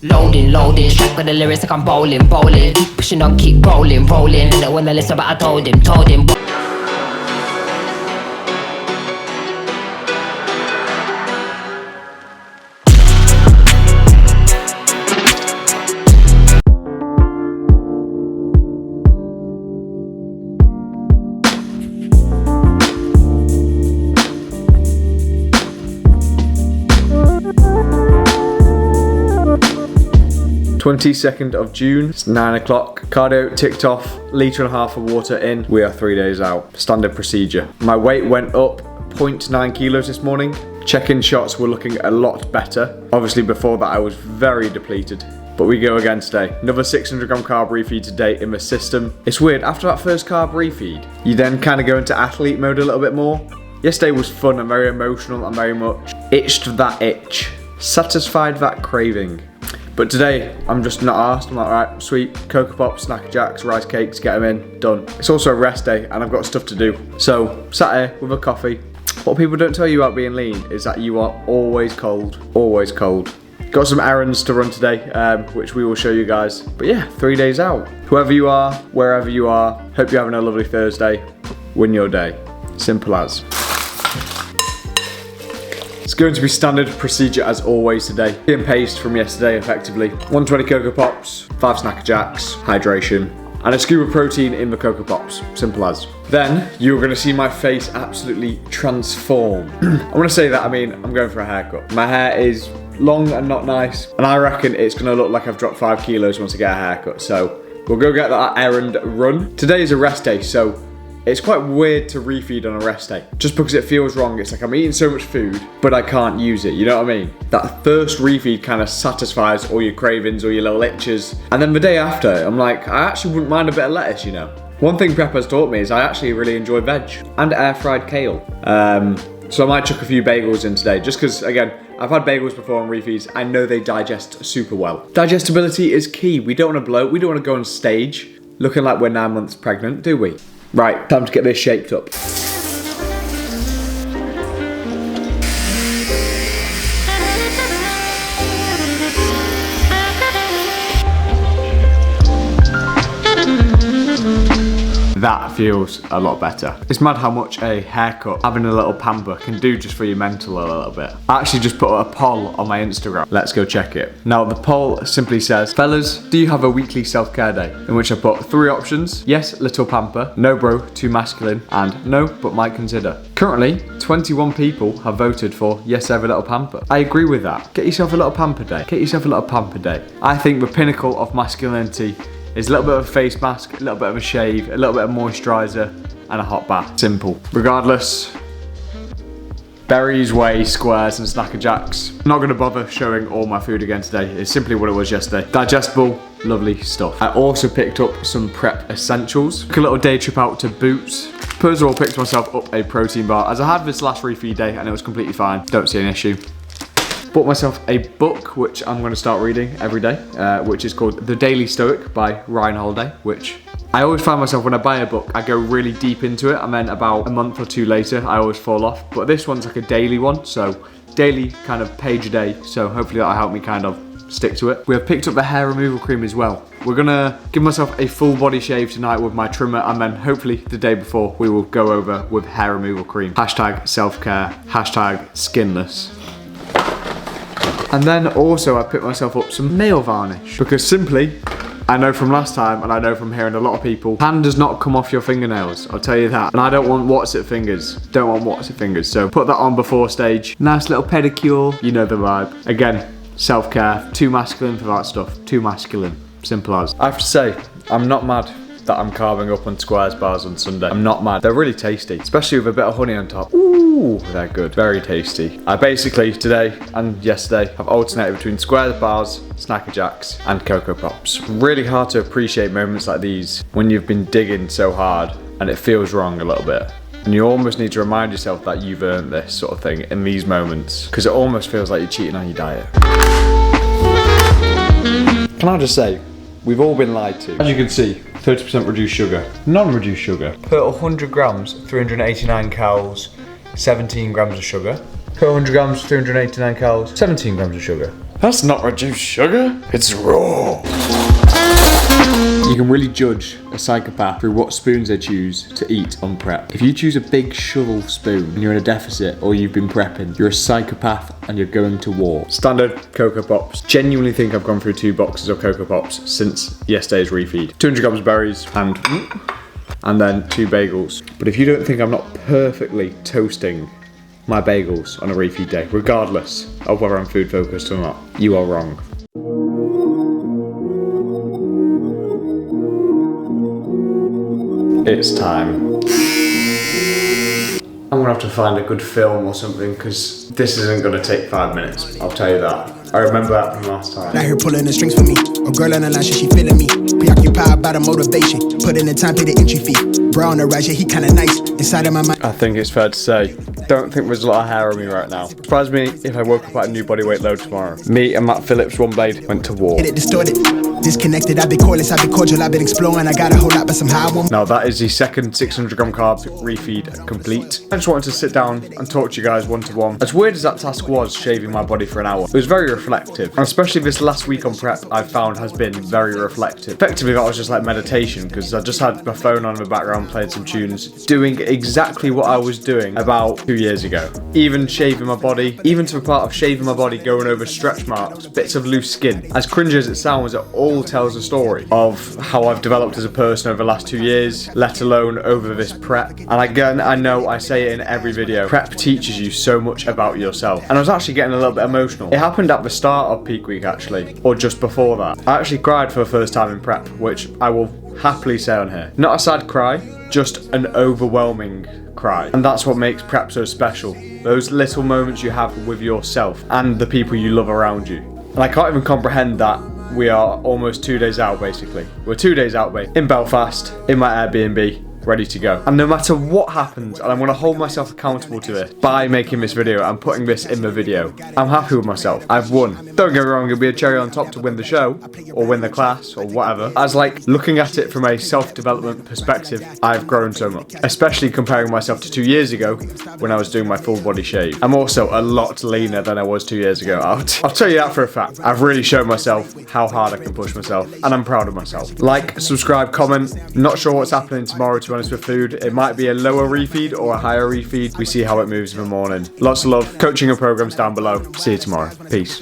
Loading, strap with the lyrics like I'm bowling. Pushing on, keep rolling. Didn't wanna listen, but I told him. 22nd of June, it's 9 o'clock. Cardio ticked off, litre and a half of water in. We are 3 days out. Standard procedure. My weight went up 0.9 kilos this morning. Check-in shots were looking a lot better. Obviously before that I was very depleted. But we go again today. Another 600 gram carb refeed today in the system. It's weird, after that first carb refeed, you then kind of go into athlete mode a little bit more. Yesterday was fun and very emotional and very much itched that itch. Satisfied that craving. But today, I'm just not arsed. I'm like, right, sweet, Cocoa Pops, Snack Jacks, rice cakes, get them in, done. It's also a rest day and I've got stuff to do. So, sat here with a coffee. What people don't tell you about being lean is that you are always cold, always cold. Got some errands to run today, which we will show you guys. But yeah, 3 days out. Whoever you are, wherever you are, hope you're having a lovely Thursday. Win your day. Simple as. It's going to be standard procedure as always today. And paste from yesterday effectively. 120 Cocoa Pops, 5 Snack Jacks, hydration, and a scoop of protein in the Cocoa Pops. Simple as. Then you're going to see my face absolutely transform. I want to say that, I mean, I'm going for a haircut. My hair is long and not nice, and I reckon it's going to look like I've dropped 5 kilos once I get a haircut. So we'll go get that errand run. Today is a rest day, so it's quite weird to refeed on a rest day, just because it feels wrong. It's like I'm eating so much food, but I can't use it, you know what I mean? That first refeed kind of satisfies all your cravings, all your little itches. And then the day after, I'm like, I actually wouldn't mind a bit of lettuce, you know? One thing prep has taught me is I actually really enjoy veg and air fried kale. So I might chuck a few bagels in today, just because, again, I've had bagels before on refeeds. I know they digest super well. Digestibility is key. We don't want to bloat. We don't want to go on stage looking like we're 9 months pregnant, do we? Right, time to get this shaped up. That feels a lot better. It's mad how much a haircut, having a little pamper, can do just for your mental a little bit. I actually just put a poll on my Instagram. Let's go check it. Now the poll simply says, fellas, do you have a weekly self-care day? In which I put 3 options. Yes, little pamper. No bro, too masculine. And no, but might consider. Currently, 21 people have voted for yes, have a little pamper. I agree with that. Get yourself a little pamper day. Get yourself a little pamper day. I think the pinnacle of masculinity is a little bit of a face mask, a little bit of a shave, a little bit of moisturiser, and a hot bath. Simple. Regardless, berries, whey, squares, and Snacker Jacks. I'm not gonna bother showing all my food again today. It's simply what it was yesterday. Digestible, lovely stuff. I also picked up some prep essentials. Took a little day trip out to Boots. First of all, picked myself up a protein bar, as I had this last refeed day, and it was completely fine. Don't see an issue. Bought myself a book, which I'm going to start reading every day, which is called The Daily Stoic by Ryan Holiday, which I always find myself when I buy a book, I go really deep into it, and then about a month or 2 later, I always fall off. But this one's like a daily one, so daily kind of page a day, so hopefully that'll help me kind of stick to it. We have picked up the hair removal cream as well. We're gonna give myself a full body shave tonight with my trimmer, and then hopefully the day before we will go over with hair removal cream. Hashtag self-care, hashtag skinless. And then also I picked myself up some nail varnish, because simply, I know from last time, and I know from hearing a lot of people, hand does not come off your fingernails, I'll tell you that. And I don't want what's-it fingers, so put that on before stage. Nice little pedicure, you know the vibe. Again, self-care, too masculine for that stuff, too masculine, simple as. I have to say, I'm not mad that I'm carving up on squares bars on Sunday. I'm not mad. They're really tasty, especially with a bit of honey on top. Ooh, they're good. Very tasty. I basically, today and yesterday, have alternated between squares bars, Snacker Jacks, and Cocoa Pops. Really hard to appreciate moments like these when you've been digging so hard and it feels wrong a little bit. And you almost need to remind yourself that you've earned this sort of thing in these moments, because it almost feels like you're cheating on your diet. Can I just say, we've all been lied to. As you can see, 30% reduced sugar, non-reduced sugar. Per 100 grams, 389 calories, 17 grams of sugar. Per 100 grams, 389 calories, 17 grams of sugar. That's not reduced sugar, it's raw. You can really judge a psychopath through what spoons they choose to eat on prep. If you choose a big shovel spoon and you're in a deficit or you've been prepping, you're a psychopath and you're going to war. Standard Cocoa Pops. Genuinely think I've gone through 2 boxes of Cocoa Pops since yesterday's refeed. 200 grams of berries and then 2 bagels. But if you don't think I'm not perfectly toasting my bagels on a refeed day, regardless of whether I'm food focused or not, you are wrong. It's time. I'm gonna have to find a good film or something because this isn't gonna take 5 minutes, I'll tell you that. I remember that from last time. Out here pulling the strings for me. A girl on the line, she feeling me. Preoccupied by the motivation. Put in the time, pay the entry fee. Bro on the right, yeah, he kinda nice. Inside of my mind, I think it's fair to say, don't think there's a lot of hair on me right now. Surprise me if I woke up at a new bodyweight load tomorrow. Me and Matt Phillips, one blade, went to war. get it distorted. Disconnected, I've been cordless, I've been cordial, I've been exploring. I got a whole lot, but somehow I won't. Now that is the second 600 gram carb refeed complete. I just wanted to sit down and talk to you guys one-to-one. As weird as that task was, shaving my body for an hour, it was very reflective. And especially this last week on prep, I've found has been very reflective. Effectively, that was just like meditation because I just had my phone on in the background, playing some tunes, doing exactly what I was doing about 2 years ago. Even shaving my body, even to the part of shaving my body, going over stretch marks, bits of loose skin. As cringy as it sounds, it all tells a story of how I've developed as a person over the last 2 years, let alone over this prep. And again, I know I say it in every video, prep teaches you so much about yourself. And I was actually getting a little bit emotional. It happened at the start of peak week actually, or just before that. I actually cried for the first time in prep, which I will happily say on here. Not a sad cry, just an overwhelming cry. And that's what makes prep so special. Those little moments you have with yourself and the people you love around you. And I can't even comprehend that we are almost 2 days out basically. We're 2 days out, mate. In Belfast, in my Airbnb, ready to go. And no matter what happens, and I'm gonna hold myself accountable to this by making this video and putting this in the video, I'm happy with myself. I've won. Don't get me wrong, it'll be a cherry on top to win the show, or win the class, or whatever. As like, looking at it from a self-development perspective, I've grown so much. Especially comparing myself to 2 years ago, when I was doing my full body shave. I'm also a lot leaner than I was 2 years ago. I'll tell you that for a fact. I've really shown myself how hard I can push myself, and I'm proud of myself. Like, subscribe, comment. Not sure what's happening tomorrow, to be honest with food. It might be a lower refeed or a higher refeed. We see how it moves in the morning. Lots of love. Coaching and programs down below. See you tomorrow. Peace.